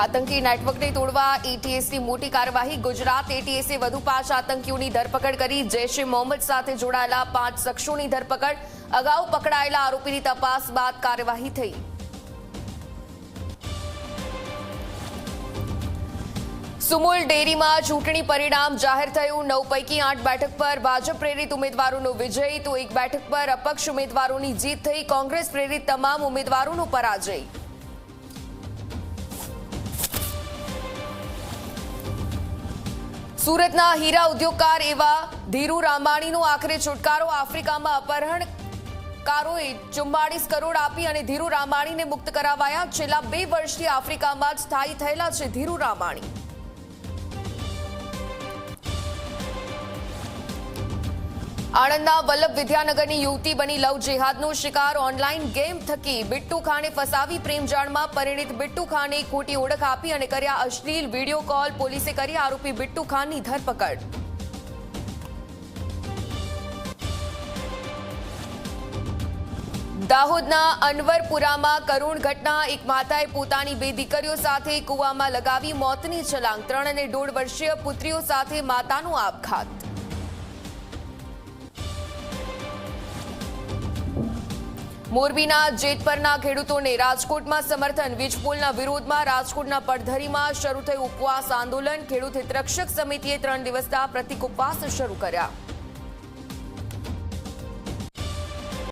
આતંકી નેટવર્કને તોડવા એટીએસની મોટી કાર્યવાહી. ગુજરાત એટીએસે વધુ 5 આતંકીઓની ધરપકડ કરી. જૈશ એ મોહમ્મદ સાથે જોડાયેલા 5 શખ્સોની ધરપકડ. અગાઉ પકડાયેલા આરોપીની તપાસ બાદ કાર્યવાહી થઈ. સુમુલ ડેરીમાં ચૂંટણી પરિણામ જાહેર થયું. 9 પૈકી 8 બેઠક પર ભાજપ પ્રેરિત ઉમેદવારોનો વિજય, તો 1 બેઠક પર અપક્ષ ઉમેદવારોની જીત થઈ. કોંગ્રેસ પ્રેરિત તમામ ઉમેદવારોનો પરાજય. સુરતના હીરા ઉદ્યોગકાર એવા ધીરુ રામાણીનો આખરે છુટકારો. આફ્રિકામાં અપહરણકારોએ 44 કરોડ આપી અને ધીરુ રામાણીને મુક્ત કરાવાયા. છેલ્લા 2 વર્ષથી આફ્રિકામાં જ સ્થાયી થયેલા છે ધીરુ રામાણી. આણંદના વલ્લભ વિદ્યાનગરની યુવતી બની લવ જેહાદનો શિકાર. ઓનલાઈન ગેમ થકી બિટ્ટુ ખાને ફસાવી. પ્રેમજાળમાં પરિણીત બિટ્ટુ ખાને ખોટી ઓળખ આપી અને કર્યા અશ્લીલ વિડીયો કોલ. પોલીસે કરી આરોપી બિટ્ટુ ખાનની ધરપકડ. દાહોદના અનવરપુરામાં કરુણ ઘટના. એક માતાએ પોતાની 2 દીકરીઓ સાથે કૂવામાં લગાવી મોતની છલાંગ. 3 અને 1.5 વર્ષીય પુત્રીઓ સાથે માતાનો આપઘાત. મોરબીના જેતપરના ખેડૂતોને રાજકોટમાં સમર્થન. વીજપોલના વિરોધમાં રાજકોટના પડધરીમાં શરૂ થયું ઉપવાસ આંદોલન. ખેડૂત હિતરક્ષક સમિતિએ 3 દિવસના પ્રતિક ઉપવાસ શરૂ કર્યા.